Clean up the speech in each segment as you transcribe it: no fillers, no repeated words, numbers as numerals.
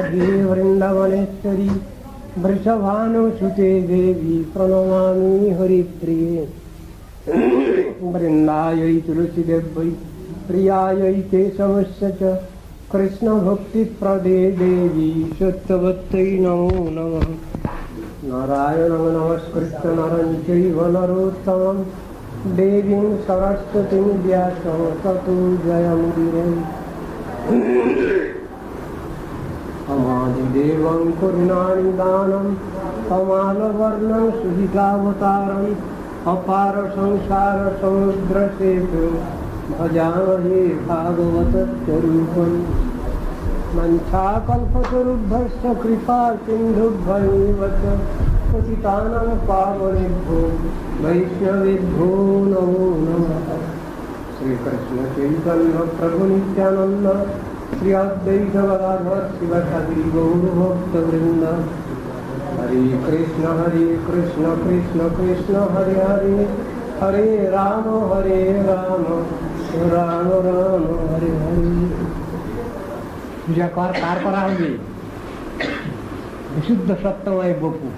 हे वृंदावनेश्वरी वृषभानुसुते देवी प्रणमामि हरिप्रिये वृंदायै तुलसीदेव्यै प्रियायै केशवस्य च कृष्णभक्तिप्रदे देवी सत्यवत्यै नमो नमः। नारायणं नमस्कृत्य नरं चैव नरोत्तमं देवीं सरस्वतीं व्यासं ततो जयमुदीरये। अमादिदेवं करुणानि दानं कमालवर्णं सुधिकावतारम् अपार संसार समुद्र सेतु भजामहे भागवतस्वरूपम्। मन्थाकल्पतरुभ्यश्च कृपा सिन्धुभ्यैव च पतितानां पावनेभ्यो वैष्णवेभ्यो नमो नमः। श्रीकृष्ण चैतन्य प्रभु नित्यानंद श्री अद्वैत गदाधर शिवसादि गौरभक्तवृंद। हरे कृष्ण कृष्ण कृष्ण हरे हरे हरे राम राम राम हरे हरे। पूजा কার করা হবে? বিশুদ্ধ সত্যময় বপু,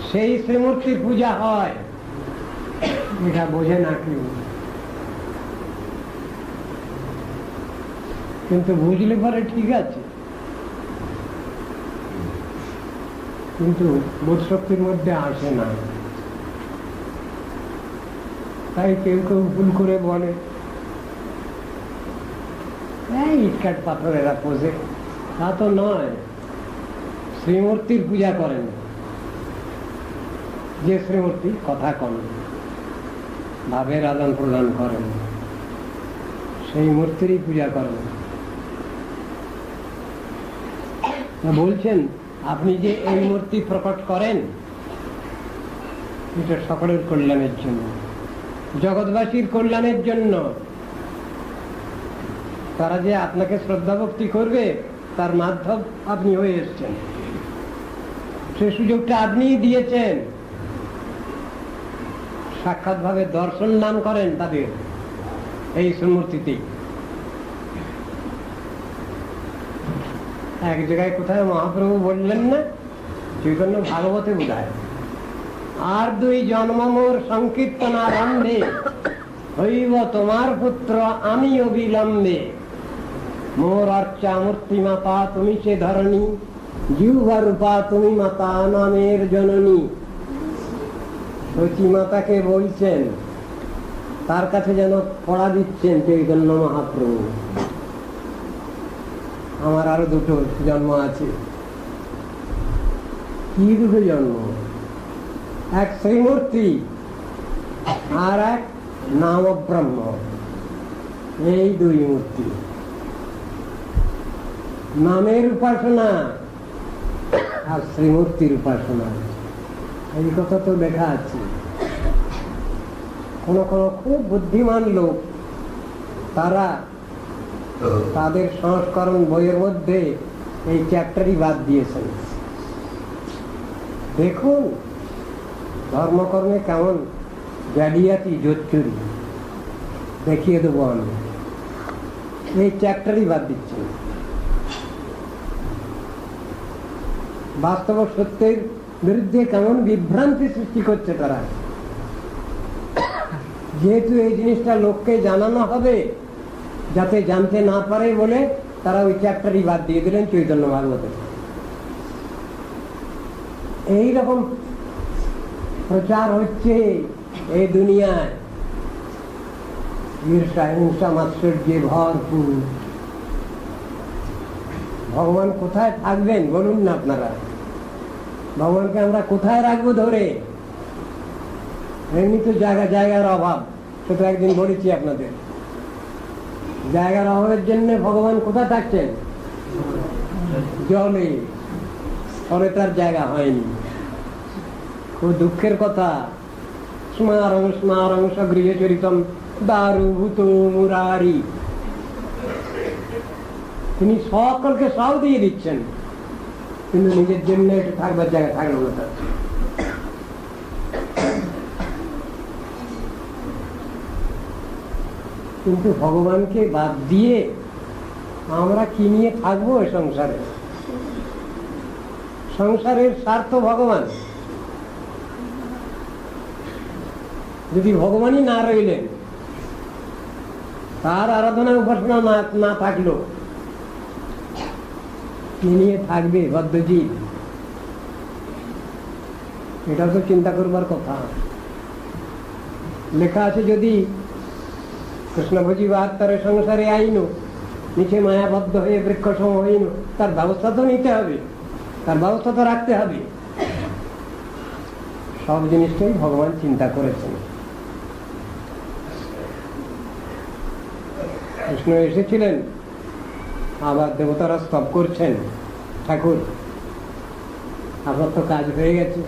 সেই শ্রীমূর্তির পূজা হয়। এটা বোঝে না কেউ, কিন্তু বুঝলে পরে ঠিক আছে, কিন্তু বোধ শক্তির মধ্যে আসে না। তাই কেউ কেউ ভুল করে বলে ইটকাট পাথর এরা পোষে। তা তো নয়, শ্রীমূর্তির পূজা করেন। যে শ্রীমূর্তি কথা কন, ভাবের আদান প্রদান করেন, সেই মূর্তিরই পূজা করেন। বলছেন আপনি যে এই মূর্তি প্রকট করেন, এটা সকলের কল্যাণের জন্য, জগৎবাসীর কল্যাণের জন্য। তারা যে আপনাকে শ্রদ্ধা ভক্তি করবে, তার মাধ্যম আপনি হয়ে এসছেন, সে সুযোগটা আপনিই দিয়েছেন। সাক্ষাৎ ভাবে দর্শন নাম করেন তাদের এই শ্রীমূর্তিতে। এক জায়গায় কোথায় মহাপ্রভু বললেন না, চৈতন্য ভাগবতে বোধহয়, আর দুই জন্ম মোর সংকীর্তনারম্ভে হইব তোমার পুত্র আমি অবিলম্বে। মোর অর্চা মূর্তি মাতা তুমি সে ধরণী, জিহ্বা রূপা তুমি মাতা নামের জননী। সচী মাতাকে বলছেন, তার কাছে যেন পড়া দিচ্ছেন চৈতন্য মহাপ্রভু। আমার আরো দুটো জন্ম আছে। কি দুটো জন্ম? এক শ্রীমূর্তি আর এক নাম ব্রহ্ম। এই দুই মূর্তি, নামের উপাসনা আর শ্রীমূর্তির উপাসনা। এই কথা তো লেখা আছে। কোন কোন খুব বুদ্ধিমান লোক তারা তাদের সংস্করণ বইয়ের মধ্যে এই চ্যাপ্টারই বাদ দিয়েছেন। দেখুন ধর্মকর্মে কেমন জালিয়াতি জোচ্চুরি দেখিয়ে দেবো আমি। এই চ্যাপ্টারই বাদ দিচ্ছি। বাস্তব সত্যের বিরুদ্ধে কেমন বিভ্রান্তি সৃষ্টি করছে তারা। যেহেতু এই জিনিসটা লোককে জানানো হবে, যাতে জানতে না পারে বলে তারা ওই চ্যাপ্টারই বাদ দিয়ে দিলেন চৈতন্য ভাগবতে। এইরকম প্রচার হচ্ছে এই দুনিয়ায়, ঈর্ষা হিংসা মাৎসর্যে ভরপুর। ভগবান কোথায় থাকবেন বলুন না আপনারা? ভগবানকে আমরা কোথায় রাখবো ধরে? এমনি তো জায়গার অভাব, সেটা একদিন বলেছি আপনাদের। জায়গার অভাবের জন্য ভগবান কোথায় থাকছেন? জলে। ফলে তার জায়গা হয়নি। খুব দুঃখের কথা। স্মারং স্মারং সগৃহচরিতম দারুভূত মুরারি। তিনি সকলকে সব দিয়ে দিচ্ছেন, কিন্তু নিজের জন্য একটু থাকবার জায়গা থাকলো না তার। কিন্তু ভগবানকে বাদ দিয়ে আমরা কি নিয়ে থাকবো সংসারে? সংসারের স্বার্থ ভগবান। যদি ভগবানই না রইলেন, তার আরাধনা উপাসনা না থাকলো, কি নিয়ে থাকবে বদ্ধজীব? এটা তো চিন্তা করবার কথা। লেখা আছে, যদি কৃষ্ণভোজী বাহাত্তরে সংসারে আইনু, নিচে মায়াবদ্ধ হয়ে বৃক্ষ সম হইনু, তার ব্যবস্থা তো নিতে হবে, তার ব্যবস্থা তো রাখতে হবে। সব জিনিসটাই ভগবান চিন্তা করেছেন। কৃষ্ণ এসেছিলেন, আবার দেবতারা স্তব করছেন, ঠাকুর আপনার তো কাজ হয়ে গেছে,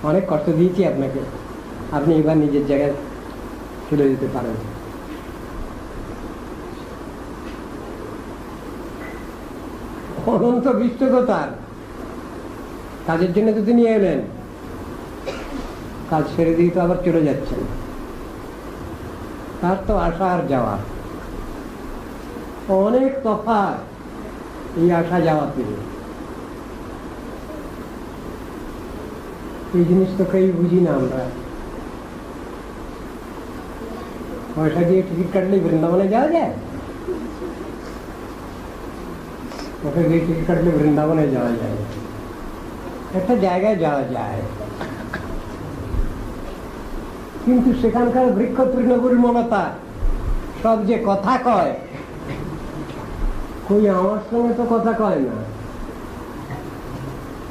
অনেক কষ্ট দিয়েছি আপনাকে, আপনি এবার নিজের জায়গায় চলে যেতে পারেন। অনন্ত বিশ্ব তো তার, কাজের জন্য তো তিনি এলেন, কাজ ছেড়ে দিয়ে তো আবার চলে যাচ্ছেন। তার তো আসা আর যাওয়া অনেক তফাৎ, এই আসা যাওয়াতে। এই জিনিস তো কেউ বুঝি না আমরা। পয়সা দিয়ে টিকিট কাটলে বৃন্দাবনে যাওয়া যায়? পয়সা দিয়ে টিকিট কাটলে বৃন্দাবনে যাওয়া যায়, একটা জায়গায় যাওয়া যায়, কিন্তু সেখানকার বৃক্ষ তৃণমূল মমতা সব যে কথা কয়, কই আমার সঙ্গে তো কথা কয় না,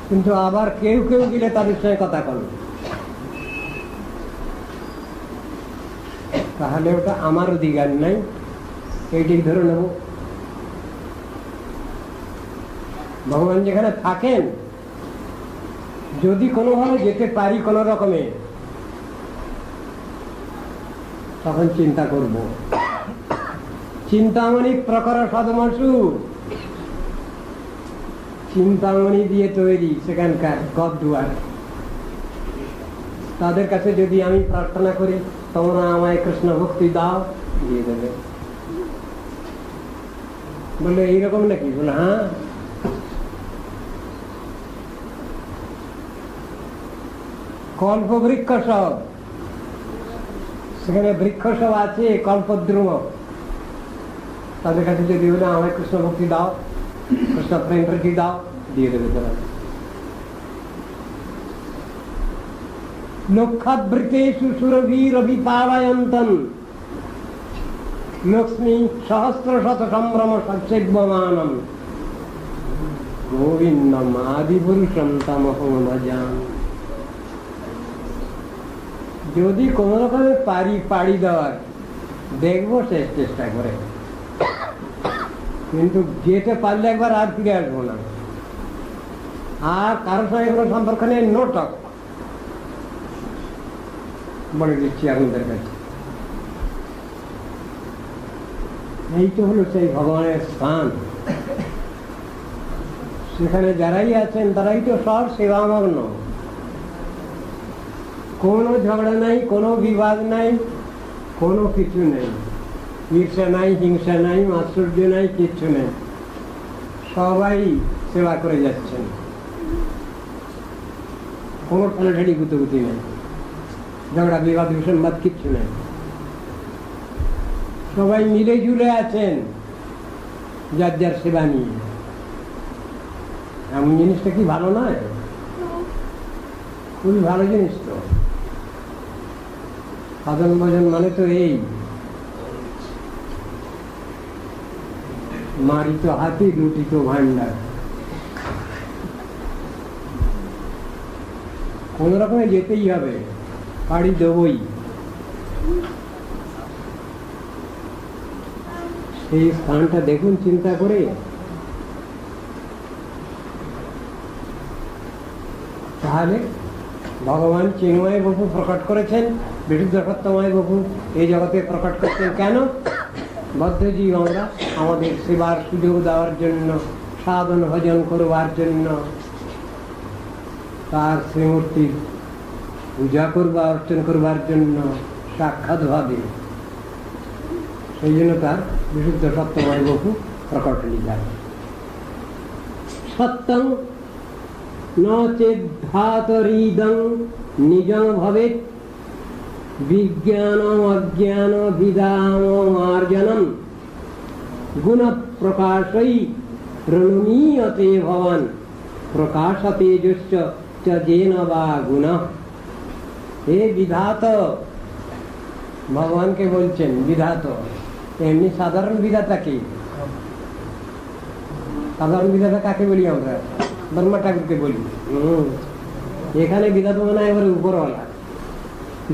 কিন্তু আবার কেউ কেউ গেলে তাদের সঙ্গে কথা কয়। তাহলে ওটা আমার অধিকার নাই, এইটি ধরে নেব। ভগবান যেখানে থাকেন, যদি কোনোভাবে যেতে পারি কোনো রকমে, তখন চিন্তা করব। চিন্তামণি প্রকর সদমসু, চিন্তামণি দিয়ে তৈরি সেখানকার গদদুয়ার। তাদের কাছে যদি আমি প্রার্থনা করি, তোমরা আমায় কৃষ্ণ ভক্তি দাও, দিয়ে দেবে। বললো এইরকম নাকি? বলে হ্যাঁ। কল্প বৃক্ষ সব, সেখানে বৃক্ষ সব আছে, কল্পদ্রুম। তাদের কাছে যদি বলে আমায় কৃষ্ণ ভক্তি দাও, কৃষ্ণ প্রেম প্রীতি দাও, দিয়ে দেবে তারা। লক্ষাবৃতেষু সুরভীরভিপালয়ন্তন লক্ষ্মী সহস্র শত সম্ভ্রম সচ্ছেব্যমানম গোবিন্দম আদিপুরুষম তমহং ভজামি। যদি কোন রকমে পাড়ি দেওয়ার, দেখবো শেষ চেষ্টা করে, কিন্তু যেতে পারলে একবার আর ফিরে আসবো না। আর কারোর সঙ্গে কোনো সম্পর্ক নেই, নোটক বলে দিচ্ছি আপনাদের কাছে। এই তো হলো সেই ভগবানের স্থান। সেখানে যারাই আছেন তারাই তো সব সেবামগ্ন। কোনো ঝগড়া নাই, কোনো বিবাদ নাই, কোনো কিছু নেই, ঈর্ষা নাই, হিংসা নাই, মাৎসর্য নাই, কিচ্ছু নেই। সবাই সেবা করে যাচ্ছেন, কোনো ঠেলাঠেলি গুতগুতি নেই, ঝগড়া বিবাদ বিসম্বাদ কিচ্ছু নেই। সবাই মিলে জুলে আছেন যার যার সেবা নিয়ে। এমন জিনিসটা কি ভালো নয়? খুবই ভালো জিনিস তো। সাধন ভজন মানে তো এই, মারিত হাতি লুটিত ভান্ডার। কোন রকমে যেতেই হবে, পাড়ি দেবই। সেই স্থানটা দেখুন চিন্তা করে। তাহলে ভগবান চিন্ময় বাবু প্রকট করেছেন, বিশুদ্ধ সত্যময় বাবু এই জগতে প্রকট করছেন কেন? বদ্ধজীব আমরা, আমাদের সেবার সুযোগ দেওয়ার জন্য, সাধন ভজন করবার জন্য, তার শ্রীমূর্তির পূজা করবা অর্চন করবার জন্য সাক্ষাৎ ভাবে। সেই জন্য তার বিশুদ্ধ সত্যময় বাবু प्रकट लीला। सत्यं न चेद्धातरीदं निजं भवेत् विज्ञानम अज्ञान विदामार्जनं गुण प्रकाशै रणनीयते भवान् प्रकाशतेजश्च च जेन वा गुण। हे विधात, भगवान के बोलছেন विधात, এমনি সাধারণ বিধাতা কি? সাধারণ বিধাতা কাকে বলি আমরা? ব্রহ্মা ঠাকুরকে বলি। এখানে বিধাতা মানে এবারে উপরওয়ালা।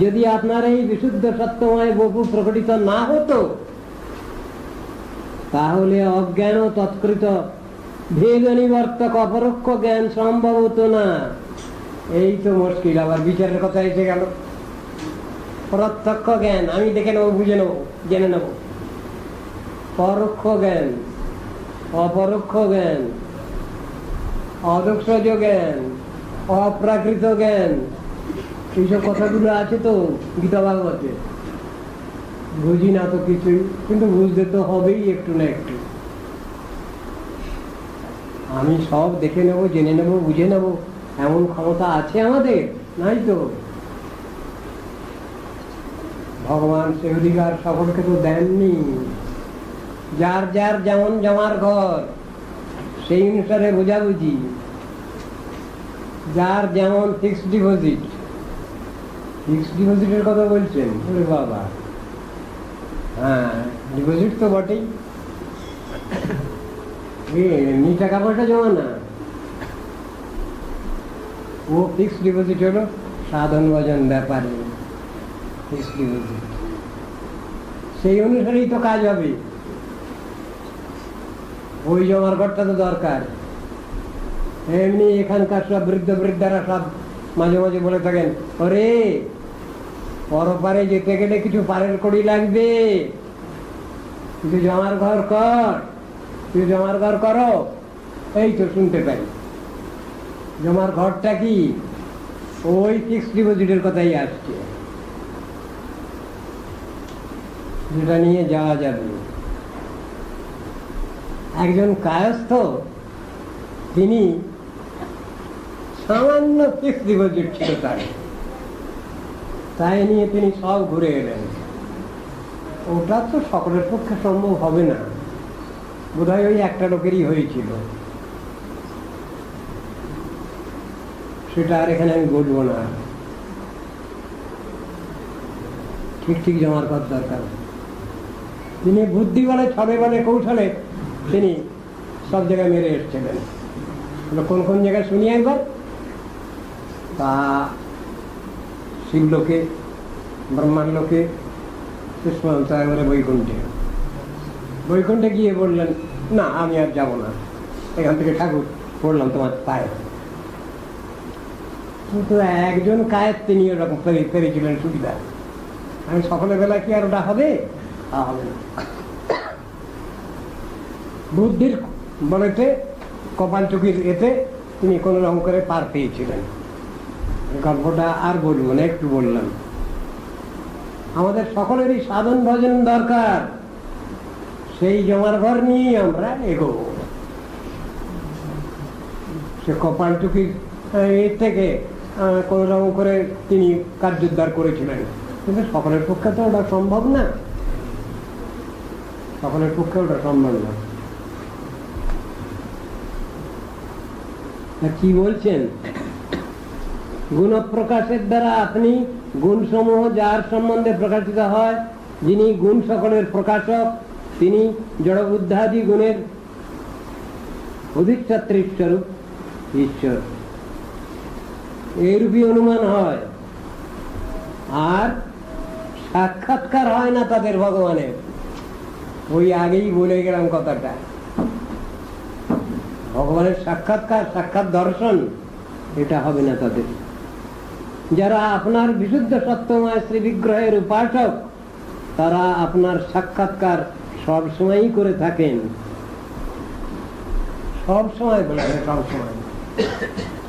যদি আপনার এই বিশুদ্ধ সত্যময় বপু প্রকটিত না হতো তাহলে অজ্ঞান ও তৎকৃত ভেদ নিবর্তক অপরোক্ষ জ্ঞান সম্ভব হতো না। এই তো মুশকিল। আবার বিচারের কথা এসে গেল। প্রত্যক্ষ জ্ঞান আমি দেখে নেবো, বুঝে নেবো, জেনে নেবো। পরোক্ষ জ্ঞান, অপরোক্ষ জ্ঞান, অদক্ষজ জ্ঞান, অপ্রাকৃত জ্ঞান, এইসব কথাগুলো আছে তো গীতা ভাগবতে। বুঝি না তো কিছুই, কিন্তু বুঝতে তো হবেই একটু না একটু। আমি সব দেখে নেব, জেনে নেব, বুঝে নেব, এমন ক্ষমতা আছে আমাদের? নাই তো। ভগবান সে অধিকার সকলকে তো দেননি। যার যার যেমন জমার ঘর সেই অনুসারে বোঝাবুঝি। যার যেমন ফিক্সড ডিপোজিট, ফিক্সড ডিপোজিটের কথা বলছেন? ওরে বাবা, হ্যাঁ ডিপোজিট তো বটেই, এমনি টাকা পয়সা জমা না। ও ফিক্সড ডিপোজিট হলো সাধন ভজন ব্যাপারে ফিক্সড ডিপোজিট। সেই অনুসারেই তো কাজ হবে। ওই জমার ঘরটা তো দরকার। এমনি এখানকার সব বৃদ্ধ বৃদ্ধারা সব মাঝে মাঝে বলে থাকেন, ওরে পরপারে যেতে গেলে কিছু পারের কড়ি লাগবে, কিছু জমার ঘর কর, কিছু জমার ঘর করো। এই তো শুনতে পাই। জমার ঘরটা কি? ওই ফিক্সড ডিপোজিটের কথাই আসছে, যেটা নিয়ে যাওয়া যাবে। একজন কায়স্থ, তিনি সামান্য ফিক্সড ডিপোজিট ছিল তার, তাই নিয়ে তিনি সব ঘুরে এলেন। ওটা তো সকলের পক্ষে সম্ভব হবে না, বোধহয় ওই একটা লোকেরই হয়েছিল। সেটা আর এখানে আমি বলবো না। ঠিক ঠিক জমার কর দরকার। তিনি বুদ্ধি বলে, ছলে বলে, কৌশলে তিনি সব জায়গায় মেরে এসেছিলেন। কোন কোন জায়গায় শুনি একবার। তা শিবলোকে, ব্রহ্মার লোকে, সুষ্মান্ত একবারে বৈকুণ্ঠে। বৈকুণ্ঠে গিয়ে বললেন, না আমি আর যাব না, এখান থেকে ঠাকুর পড়লাম তোমার পায়ে। কিন্তু একজন কায়ের তিনি ওরকম পেরেছিলেন সুবিধা। আমি সকলের বেলা কি আর ওটা হবে? হবে না। বুদ্ধির বলেতে, কপাল চুকির এতে তিনি কোন রকম করে পার পেয়েছিলেন। গল্পটা আর বলবো না, একটু বললাম। আমাদের সকলেরই সাধন ভজন দরকার। সেই জমার ঘর নিয়ে আমরা এগোবো। সে কপাল চুকির এর থেকে কোন রকম করে তিনি কার্যোদ্ধার করেছিলেন, কিন্তু সকলের পক্ষে তো ওটা সম্ভব না। সকলের পক্ষে ওটা সম্ভব না। কি বলছেন? গুণ প্রকাশের দ্বারা আপনি গুণ সমূহ যার সম্বন্ধে প্রকাশিত হয়, যিনি গুণ সকলের প্রকাশক, তিনি জড় বুদ্ধাদি গুণের অধিষ্ঠাত্রী স্বরূপ ঈশ্বর, এইরূপই অনুমান হয়। আর সাক্ষাৎকার হয় না তাদের ভগবানের। ওই আগেই বলে গেলাম কথাটা। ভগবানের সাক্ষাৎকার, সাক্ষাৎ দর্শন, এটা হবে না তাদের। যারা আপনার বিশুদ্ধ সত্যময় শ্রী বিগ্রহের উপাসক, তারা আপনার সাক্ষাৎকার সবসময়ই করে থাকেন। সব সময় বলে, সব সময়।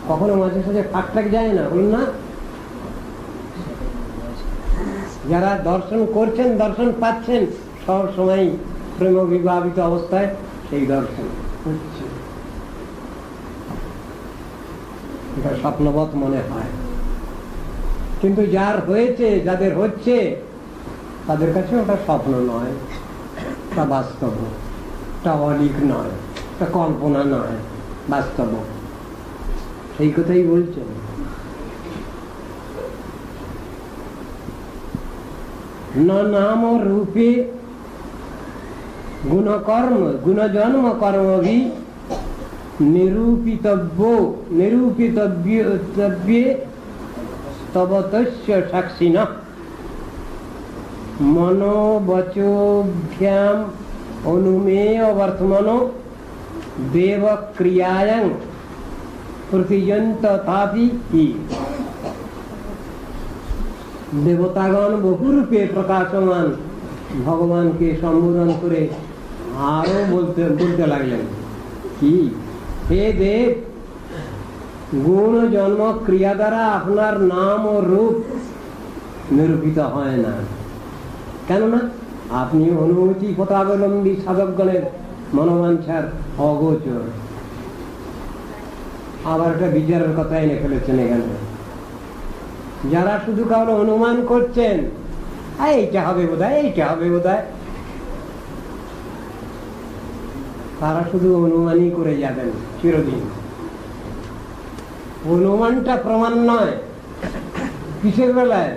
কখনো মাঝে সাঝে ফাঁক টাক যায় না, বলুন না? যারা দর্শন করছেন, দর্শন পাচ্ছেন, সব সময় প্রেম বিভাবিত অবস্থায় সেই দর্শন হচ্ছে। এটা স্বপ্নবৎ মনে হয়, কিন্তু যার হয়েছে, যাদের হচ্ছে, তাদের কাছে ওটা স্বপ্ন নয়, তা বাস্তব, তা অলিক নয়, তা কল্পনা নয়, বাস্তব। সেই কথাই বলছেন। না নাম রূপে গুণকর্ম গুণজন্ম কর্মভি নিরূপিতব্যে তবতস্য সাক্ষিণ মনোবচোভ্যাম অনুমেয় বর্তমান দেব ক্রিয়ায়াং প্রতিজন্ত তথাপি হি। দেবতাগণ বহুরূপে প্রকাশমান ভগবানকে সম্বোধন করে আরো বলতে লাগলেন কি, হে দেব, গুণ জন্ম ক্রিয়া দ্বারা আপনার নাম ও রূপ নিরূপিত হয় না। কেননা আপনি অনুমতি পথাবলম্বী সাধকগণের মনোবাঞ্ছার অগোচর। আবার একটা বিচারের কথা এনে ফেলেছেন এখানে। যারা শুধু কারো অনুমান করছেন, এইটা হবে বোধহয়, এইটা হবে বোধহয়, তারা শুধু অনুমানই করে যাবেন চিরদিন। অনুমানটা প্রমাণ নয়। কিসের বেলায়?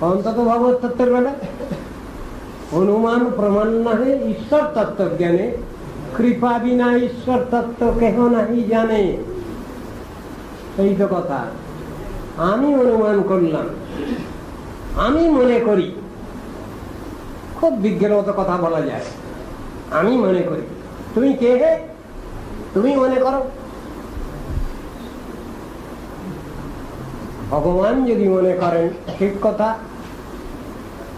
অন্তত ভগবত তত্ত্বের বেলায় অনুমান প্রমাণ নহে ঈশ্বর তত্ত্ব জ্ঞানে। কৃপা বিনা ঈশ্বর তত্ত্ব কেহ নাহি জানে। এই তো কথা। আমি অনুমান করলাম, আমি মনে করি, খুব বিজ্ঞানের মতো কথা বলা যায়। আমি মনে করি। তুমি কে হে? তুমি মনে করো। ভগবান যদি মনে করেন ঠিক কথা,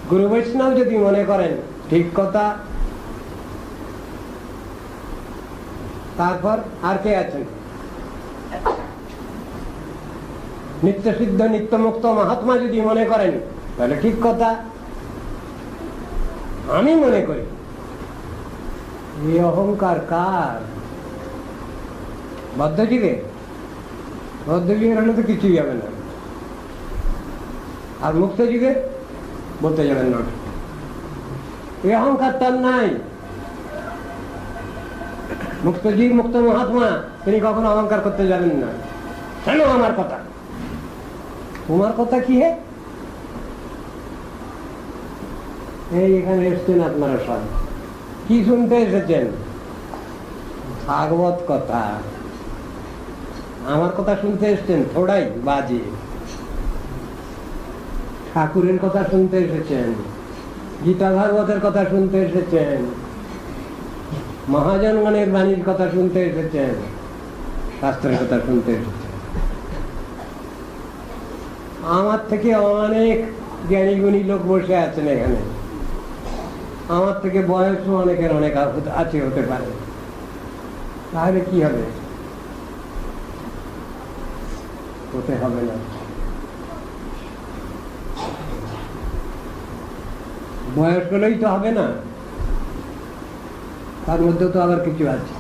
গুরু বৈষ্ণব যদি মনে করেন ঠিক কথা, তারপর আর কে আছেন? নিত্য সিদ্ধ নিত্য মুক্ত মহাত্মা যদি মনে করেন তাহলে ঠিক কথা। আমি মনে করি, এই অহংকার কার? বদ্ধজীবে? বদ্ধজীবের হলে তো কিছুই হবে না। আর মুক্ত যুগে বলতে যাবেন না, এই অহংকার তার নাই। মুক্তজীব মুক্ত মহাত্মা তিনি কখনো অহংকার করতে যাবেন না। কেন? আমার কথা। তোমার কথা কি হে? এই এখানে এসছেন আপনারা সব, কি শুনতে এসেছেন? ভাগবত কথা। আমার কথা শুনতে এসছেন? থোড়াই বাজে। ঠাকুরের কথা শুনতে এসেছেন, গীতা ভাগবতের কথা শুনতে এসেছেন, মহাজনগণের বাণীর কথা শুনতে এসেছেন, শাস্ত্রের কথা শুনতে এসেছেন। আমার থেকে অনেক জ্ঞানী গুণী লোক বসে আছেন এখানে। আমার থেকে বয়সও অনেকের অনেক আছে, হতে পারে। তাহলে কি হবে? হতে হবে না। বয়স হলেই তো হবে না, তার মধ্যে তো আবার কিছু আছে।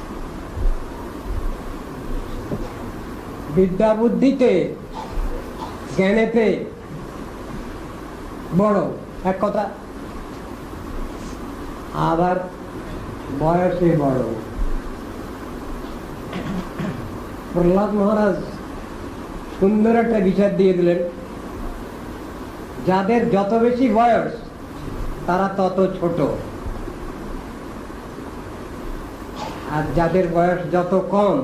বিদ্যা বুদ্ধিতে জ্ঞানেতে বড় এক কথা, আবার বয়সে বড়। প্রহ্লাদ মহারাজ সুন্দর একটা বিচার দিয়ে দিলেন, যাদের যত বেশি বয়স তারা তত ছোট, আর যাদের বয়স যত কম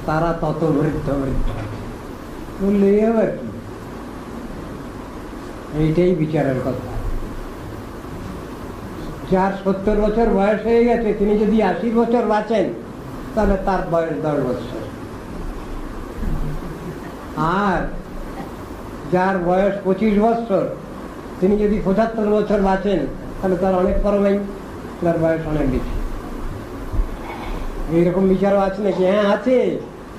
তারা তত বৃদ্ধ বৃদ্ধ। বললে আবার কি? এইটাই বিচারের কথা। যার 70 বছর বয়স হয়ে গেছে, তিনি যদি 80 বছর বাঁচেন তাহলে তার বয়স 10 বছর। আর যার বয়স 25 বছর, তিনি যদি 75 বছর বাঁচেন তাহলে তার অনেক পরমাই, তার বয়স অনেক বেশি। এইরকম বিচারও আছে নাকি? হ্যাঁ আছে,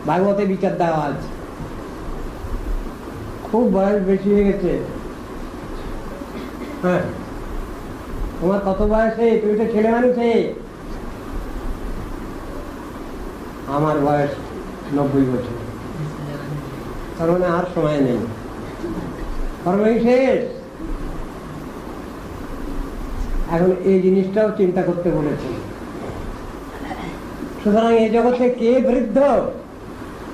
ভাগবতে বিচার দেওয়া আছে। খুব বয়স বেশি হয়ে গেছে, হ্যাঁ তোমার কত বয়সে? তুমি তো ছেলে মানুষে, আমার বয়স 90 বছর, তার মানে আর সময় নেই, কর্মই শেষ। এখন এই জিনিসটাও চিন্তা করতে বলেছে। সুতরাং এই জগতে কে বৃদ্ধ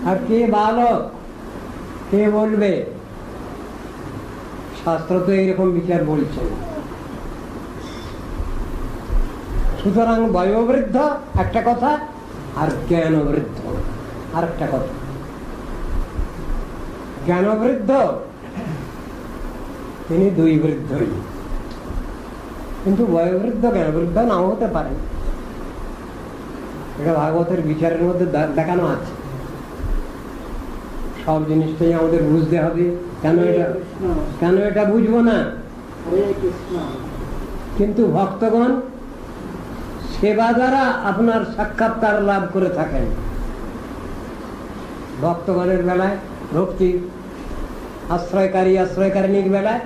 আর কে বালক, কে বলবে? শাস্ত্র তো এইরকম বিচার বলছে। সুতরাং বয়োবৃদ্ধ একটা কথা, আর জ্ঞানবৃদ্ধ আর একটা কথা। জ্ঞানবৃদ্ধ তিনি দুই বৃদ্ধই, কিন্তু বয়োবৃদ্ধ জ্ঞানবৃদ্ধ নাও হতে পারে। এটা ভাগবতের বিচারের মধ্যে দেখানো আছে। সব জিনিসটাই আমাদের বুঝতে হবে। কেন এটা বুঝবো না? কিন্তু ভক্তগণ সেবা দ্বারা আপনার সাক্ষাৎকার লাভ করে থাকেন। ভক্তগণের বেলায় ভক্তি, আশ্রয়কারী আশ্রয়কারিণীর বেলায়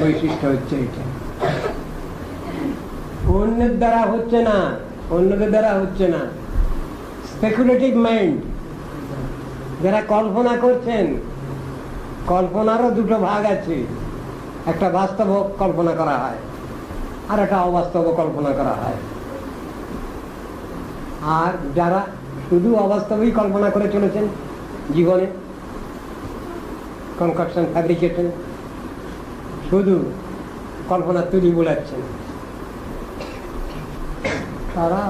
বৈশিষ্ট্য হচ্ছে এটা। অন্যের দ্বারা হচ্ছে না, অন্যদের দ্বারা হচ্ছে না। স্পেকুলেটিভ মাইন্ড যারা কল্পনা করছেন, কল্পনারও দুটো ভাগ আছে। একটা বাস্তব কল্পনা করা হয়, আর একটা অবাস্তব কল্পনা করা হয়। আর যারা শুধু অবাস্তবই কল্পনা করে চলেছেন জীবনে, কনকাকশন ফ্যাব্রিকেশন, শুধু কল্পনা তুলি বোলাচ্ছেন, তারা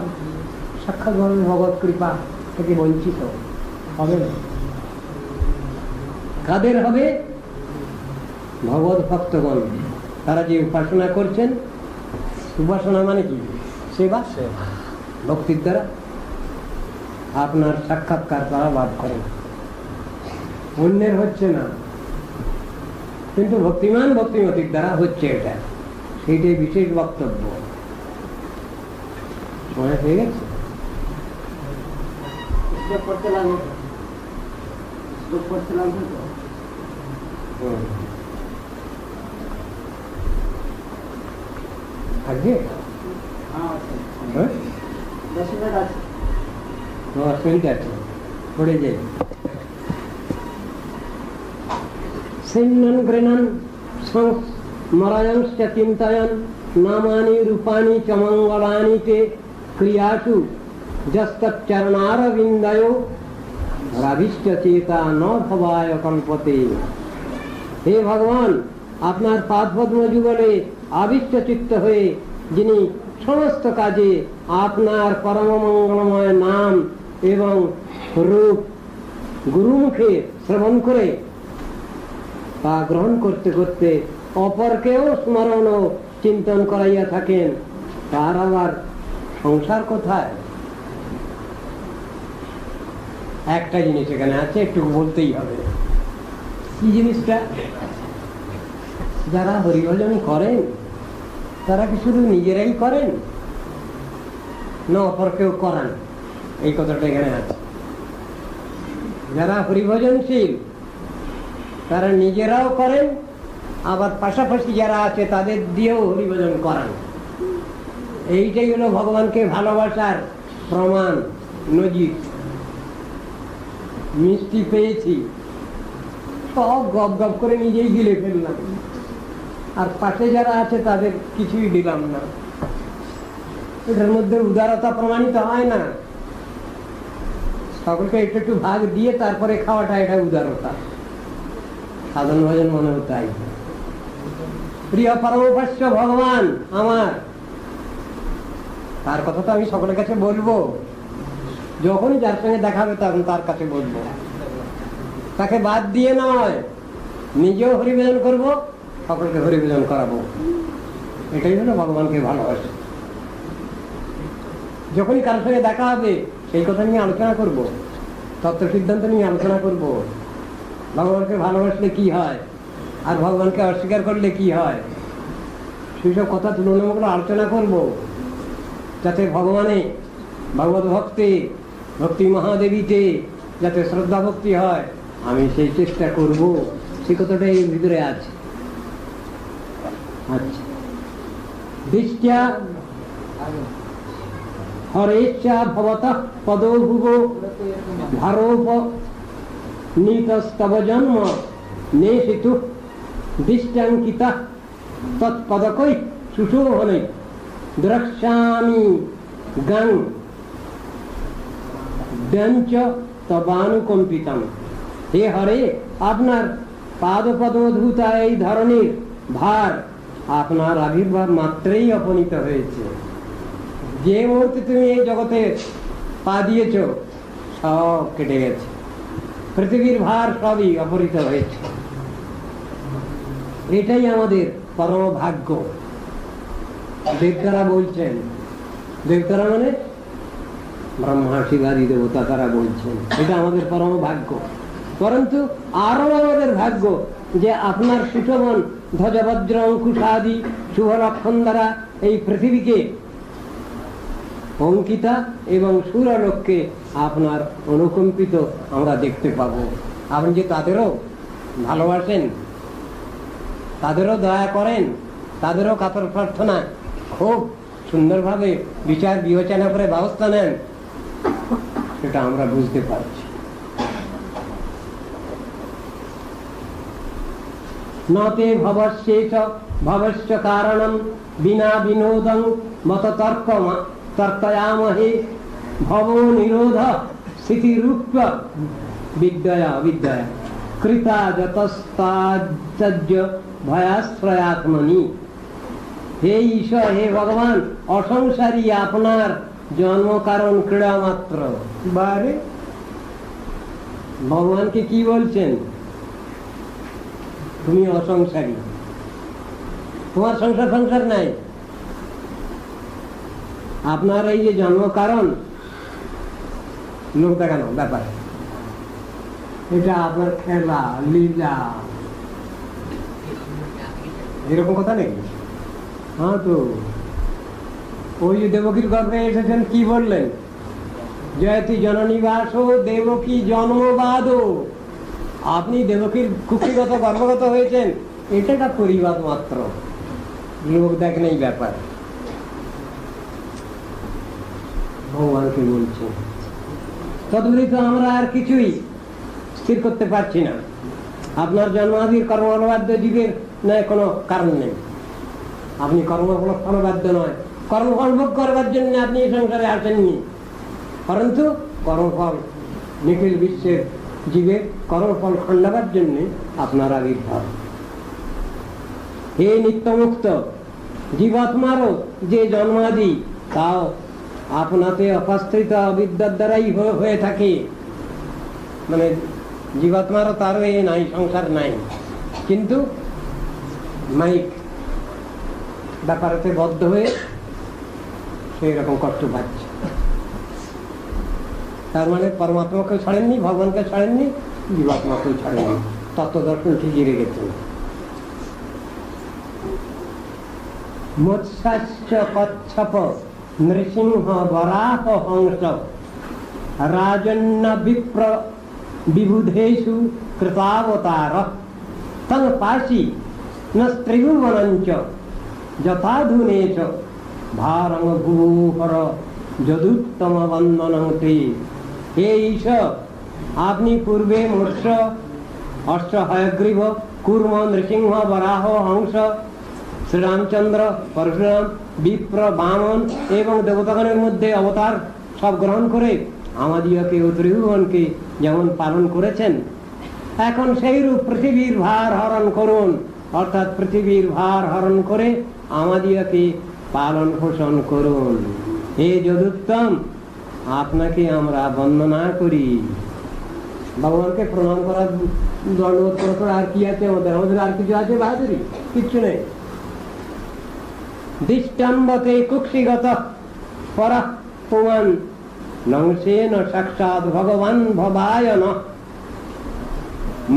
সাক্ষাৎ ভগবত কৃপা থেকে বঞ্চিত হবে না। কাদের হবে? ভগবত ভক্তগণ। তারা যে উপাসনা করছেন, উপাসনা মানে কি? সেবা। ভক্তির দ্বারা আপনার সাক্ষাৎকার তারা লাভ করেন। অন্যের হচ্ছে না, কিন্তু ভক্তিমান ভক্তিমতির দ্বারা হচ্ছে এটা। সেইটাই বিশেষ বক্তব্য। সময় হয়ে গেছে। আজকে 10 মিনিট আছে, পড়ে যাই। সিন্নন গৃণন স্মরয়ংশ্চ চিন্তয়ন নামানি রূপানি চ মঙ্গলানি তে ক্রিয়াসু যস্তচরণারবিন্দয়ো রাভিষ্ট চেতা ন ভবায় কল্পতে। হে ভগবান, আপনার পাদপদ্ম যুগলে আবিষ্ট চিত্ত হয়ে যিনি সমস্ত কাজে আপনার পরম মঙ্গলময় নাম এবং রূপ গুরুমুখে শ্রবণ করে তা গ্রহণ করতে করতে অপরকেও স্মরণ ও চিন্তন করাইয়া থাকেন, তার আবার সংসার কোথায়? একটা জিনিস এখানে আছে, একটু বলতেই হবে। কি জিনিসটা? যারা হরিভজন করেন তারা কি শুধু নিজেরাই করেন না অপরকেও করান? এই কথাটা এখানে আছে। যারা হরিভজনশীল তারা নিজেরাও করেন, আবার পাশাপাশি যারা আছে তাদের দিয়েও হরিভজন করান। এইটাই হলো ভগবানকে ভালোবাসার প্রমাণ, নজির। মিষ্টি পেয়েছি, সব গপ গপ করে নিজেই গিলে ফেললাম, আর পাশে যারা আছে তাদের কিছুই দিলাম না। এটার মধ্যে উদারতা প্রমাণিত হয় না। সকলকে একটু একটু ভাগ দিয়ে তারপরে খাওয়াটা, এটা উদারতা। সাধন ভজন মনে তাই। প্রিয় পরমোপাস্য ভগবান আমার, তার কথা তো আমি সকলের কাছে বলবো। যখনই যার সঙ্গে দেখা হবে তখন তার কাছে বলবো, তাকে বাদ দিয়ে নয়। নিজেও হরিভজন করব, সকলকে হরিভজন করাবো। এটাই হলো ভগবানকে ভালোবাসা। যখনই কারোর সঙ্গে দেখা হবে সেই কথা নিয়ে আলোচনা করব, তত্ত্ব সিদ্ধান্ত নিয়ে আলোচনা করব। ভগবানকে ভালোবাসলে কি হয় আর ভগবানকে অস্বীকার করলে কি হয়, সেইসব কথা তুলনামূলক আলোচনা করব, যাতে ভগবানে, ভগবত ভক্তি, ভক্তি মহাদেবীতে যাতে শ্রদ্ধা ভক্তি হয়, আমি সেই চেষ্টা করব। সেই কথাটা এর ভিতরে আছে। আচ্ছা, দৃষ্টিয়া হরেচ্ছা ভবতঃ পদোভুব ভারোপ নীতস্তব জন্ম নেশিতু দৃষ্টাঙ্কিতা তৎপদকৈ সুশোভনে দ্রক্ষ্যামি গাং দঞ্চ তবানুকম্পিতম। হে হরে, আপনার পাদপদ্মধূতা এই ধরনের ভার আপনার আবির্ভাব মাত্রেই অপনীত হয়েছে। যে মুহূর্তে তুমি এই জগতে পা দিয়েছ সব কেটে গেছে, পৃথিবীর ভার সবই অপহৃত হয়েছে। এটাই আমাদের পরম ভাগ্য। দেবতারা বলছেন, দেবতারা মানে ব্রহ্মাশিবাদী দেবতা, তারা বলছেন এটা আমাদের পরম ভাগ্য। পরন্তু আরো আমাদের ভাগ্য যে আপনার সুশোভন ধ্বজবজ্র অঙ্কুশাদি শুভ লক্ষণ দ্বারা এই পৃথিবীকে অঙ্কিতা এবং সুরলোককে আপনার অনুকম্পিত আমরা দেখতে পাব। আপনি যে তাদেরও ভালোবাসেন, তাদেরও দয়া করেন, তাদেরও কাতর প্রার্থনা খুব সুন্দরভাবে বিচার বিবেচনা করে ব্যবস্থা নেন, সেটা আমরা বুঝতে পারছি। নতে ভবস্যেচ ভবস্য কারণম বিনা বিনোদং মত তর্কয়ামহে ভব নিরোধ স্থিতিরূপ বিদ্যয়া বিদ্যয়া কৃতা যতস্তাজ্য ভয়াশ্রয়াত্মনি। হে ঈশ্বর, হে ভগবান, অসংসারী আপনার জন্ম কারণ ক্রীড়া মাত্র। বারে ভগবানকে কি বলছেন? তুমি অসংসারী, তোমার সংসার সংসার নাই। আপনার এই যে জন্ম কারণ লোক দেখানো ব্যাপার, এটা আপনার খেলা লীলা, এরকম কথা নেই। হ্যাঁ, তো ওই যে দেবকীর গর্ভে এসেছেন, কি বললেন? জয়তি জননিবাস দেবকী জন্মবাদ। আপনি দেবকীর কুক্ষিগত গর্ভগত হয়েছেন, এটা একটা পরিবাদ মাত্র, লোক দেখেন এই ব্যাপার। ভগবানকে বলছে তদুপরি তো আমরা আর কিছুই স্থির করতে পারছি না। আপনার জন্মাদির কর্মবাদ্য জীবের নয়, কোনো কারণ নেই। আপনি কর্মফলবাদ্য নয়, কর্মফল ভোগ করবার জন্য আপনি এই সংসারে আসেননি, পরন্তু কর্মফল নিখিল বিশ্বের জীবের কর্মফল খণ্ডাবার জন্য আপনার আবির্ভাব। হে নিত্যমুক্ত জীবাত্মারও যে জন্মাদি, তাও আপনাতে অপাশ্রিত অবিদ্যার দ্বারাই হয়ে থাকে। মানে জীবাত্মারও তারও এ নাই, সংসার নাই, কিন্তু মাইক ব্যাপারেতে বদ্ধ হয়ে সেই রকম কষ্ট পাচ্ছে। তার মানে পরমাত্মাকে ছাড়েননি, ভগবানকে ছাড়েননি, জীবাত্মাকেও ছাড়েননি, তত্ত্বদর্শন ঠিকই রেখেছেন। মৎস্য কচ্ছপ নৃসিংহ বরাহ হংস রাজন্য বিপ্র বিবুধেষু কৃতাবতার তং পাশি ন ত্রিভুবনঞ্চ যথাধুনেচ ভারং ভূহর যদুত্তম বন্দনং তে। হে ঈশ্বর, আপনি পূর্বে মৎস্য, অষ্ট হয়গ্রীব, কূর্ম, নৃসিংহ, বরাহ, হংস, শ্রীরামচন্দ্র, পরশুরাম, বিপ্র, বামন এবং দেবতাগণের মধ্যে অবতার সব গ্রহণ করে আমাদিগকে ও ত্রিভুবনকে যেমন পালন করেছেন, এখন সেই রূপ পৃথিবীর ভার হরণ করুন। অর্থাৎ পৃথিবীর ভার হরণ করে আমাদিগকে পালন পোষণ করুন। হে যদুত্তম, আপনাকে আমরা বন্দনা করি। ভগবানকে প্রণাম করার দণ্ডবোধ করা আর কি আছে আমাদের? আমাদের আর কিছু আছে বাহাদুরি? কিচ্ছু নেই। দৃষ্টাম্বতে কুক্ষিগত পরঃ পুমান নংসেন সাক্ষাৎ ভগবান ভবায় ন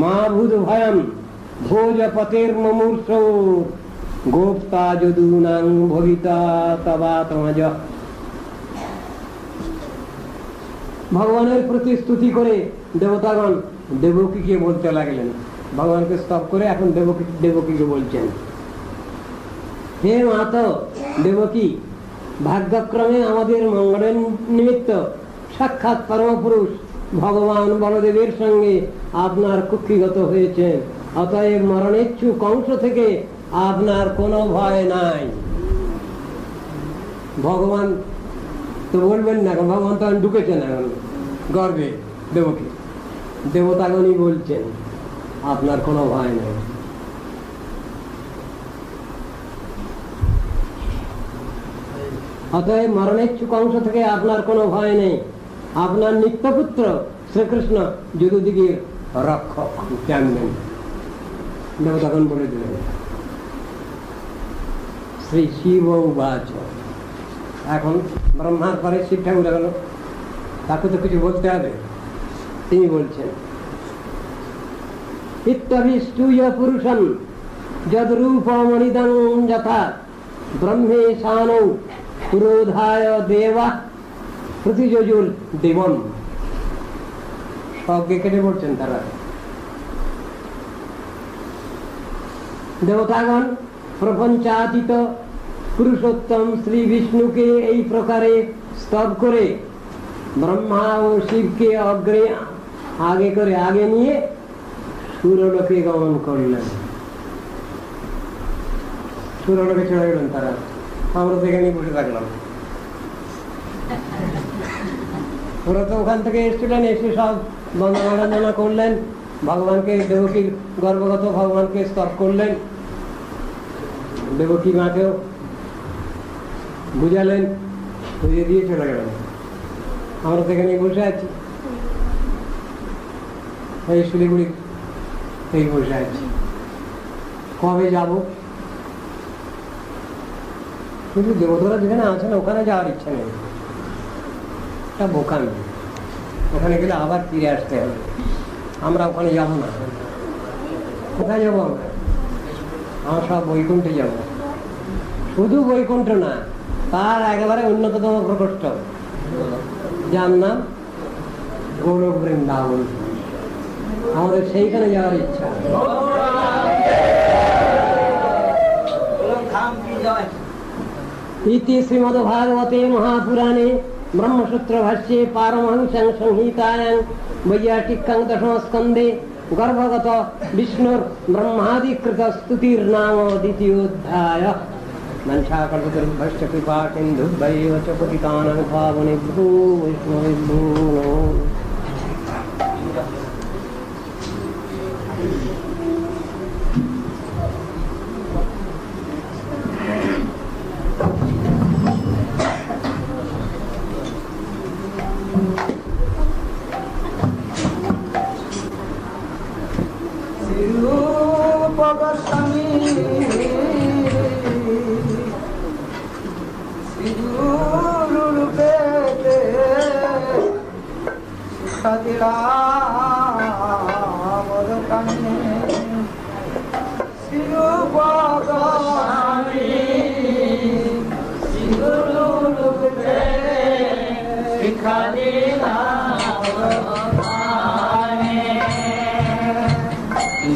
মা ভূত ভয়ম ভোজপতের মুমূর্ষ গোপ্তা যদুনাং ভবিতা তবাতমজ। ভগবানের প্রতি স্তুতি করে দেবতাগণ দেবকীকে বলতে লাগলেন। ভগবানকে স্তব করে এখন দেবকীকে বলছেন, হে মাতা দেবকী, ভাগ্যক্রমে আমাদের মঙ্গলের নিমিত্ত সাক্ষাৎ পরমপুরুষ ভগবান বলদেবের সঙ্গে আপনার কুক্ষিগত হয়েছেন। অতএব মরণেচ্ছুক অংশ থেকে আপনার কোনো ভয় নাই। ভগবান তো বলবেন না, ভগবান তো ঢুকেছেন এখন গর্বে দেবকী, দেবতাগণই বলছেন আপনার কোনো ভয় নেই। অতএব মরণেচ্ছুক অংশ থেকে আপনার কোনো ভয় নেই। আপনার নিত্যপুত্র শ্রীকৃষ্ণ যদুদিগের রক্ষক জানবেন, দেবতাগণ বলে দিলেন। শ্রী শিব উবাচ, এখন ব্রহ্মার পরে শিব ঠাকুর গেল, তাকে তো কিছু বলতে হবে। তিনি বলছেন, ইত্যভিষ্টুয় পুরুষং যদ্রূপমনিদং যথা ব্রহ্মেশানৌ পুরোধায় দেবা প্রতিযজুর দেবম। সবকে কেটে পড়ছেন তারা। দেবতাগণ প্রপঞ্চাতীত পুরুষোত্তম শ্রী বিষ্ণুকে এই প্রকারে স্তব করে ব্রহ্মা ও শিবকে আগে নিয়ে সুরলোকে গমন করলেন। সুরলোকে চলে গেলেন তারা। আমরা তো এখানে বসে থাকলাম। ওরা তো ওখান থেকে এসেছিলেন, এসে সব বন্দনা করলেন, ভগবানকে দেবকীর গর্ভগত ভগবানকে স্তব করলেন, দেবকী মাকেও বুঝালেন, বুঝিয়ে দিয়ে চলে গেলেন। আমরা তো এখানে বসে আছি, এই শিলিগুড়ি এই বসে আছি। কবে যাব? কিন্তু দেবতারা যেখানে আছেন ওখানে যাওয়ার ইচ্ছা নেই, এটা বোকামি। ওখানে গেলে আবার ফিরে আসতে হবে। আমরা ওখানে যাব না। কোথায় যাবো আমরা? আমরা সব বৈকুণ্ঠে যাব। শুধু বৈকুণ্ঠ না, তার একেবারে উন্নততম প্রকোষ্ঠ, যার নাম গৌরব বৃন্দাবন। আমাদের সেইখানে যাওয়ার ইচ্ছা। ইতি শ্রীমদ্ভাগবতে মহাপুরাণে ব্রহ্মসূত্র ভাষ্যে পারমহংস্যাং সংহিতায়াং বৈয়াটিক্যাং দশম স্কন্ধে গর্ভগত বিষ্ণুর ব্রহ্মাদিকৃত স্তুতির্নাম দ্বিতীয়োধ্যায়ঃ। মঞ্চাকল্পতরুভ্যশ্চ কৃপা সিন্ধুভ্যৈব চ পতিতানাং পাবনেভ্यो वैष्णवेभ्यो नमो।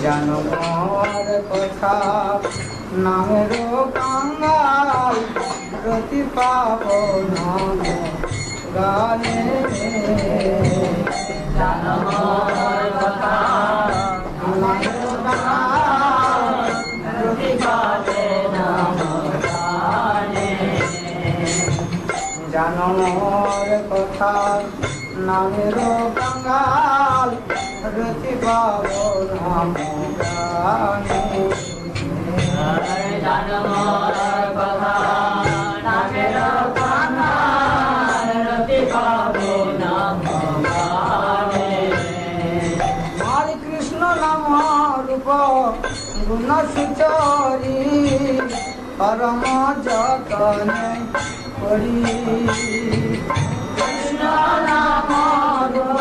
জনমর কথা নামের কাঙ্গাল প্রতি পাবন গানে। জনমর কথা নামের কাঙ্গাল প্রতি পাবন গানে। জনমর কথা নামের কাঙ্গাল রতি পাবন গানে। জনমর কথা নামের কাঙ্গাল রতি পাবন গানে। হরে কৃষ্ণ নাম রূপ গুণ সুচরি পরম যতনে করি। কৃষ্ণ নাম রূপ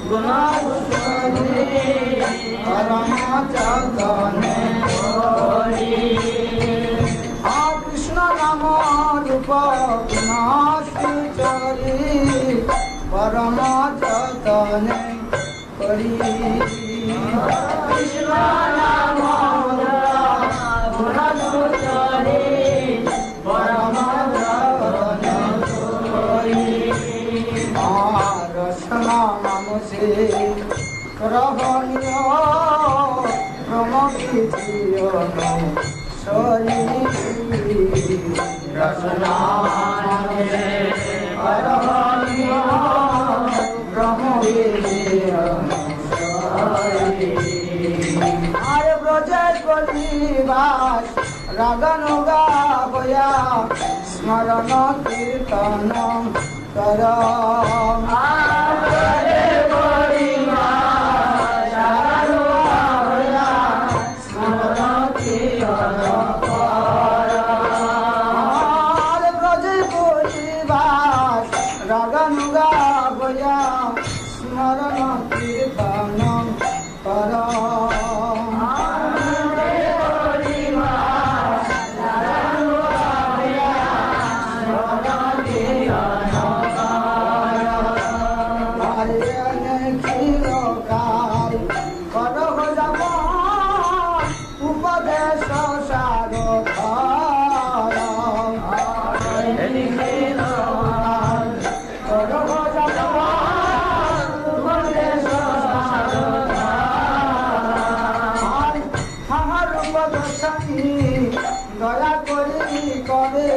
গুণ সুচরি পরম যতনে করি। কৃষ্ণ নাম রূপ গুণ সুচরি পরম যতনে করি। কৃষ্ণ নাম রূপ গুণ সুচরি পরম যতনে সে রহনীয় প্রমোদিত সরি রসনা রহনীয় প্রমোদিত আরে ব্রজের কলিবাস রাগানুগা বয়া স্মরণ কীর্তন কর রাগানুগা বয়া স্মরণ কীর্তন কর উপদেশ সার দয়া করি করে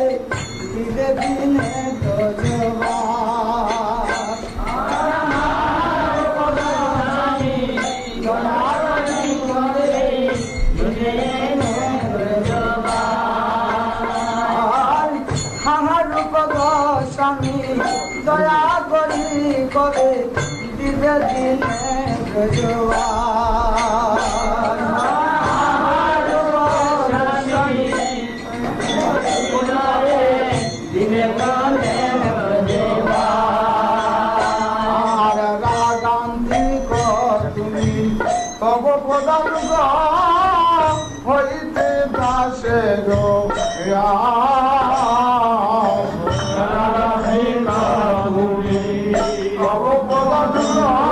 দিলে দিনে দোজবা স্বামী দয়া করি করে দিলে দিনে দোজবা তব প্রদান হইতে দাসে গো তব প্রদান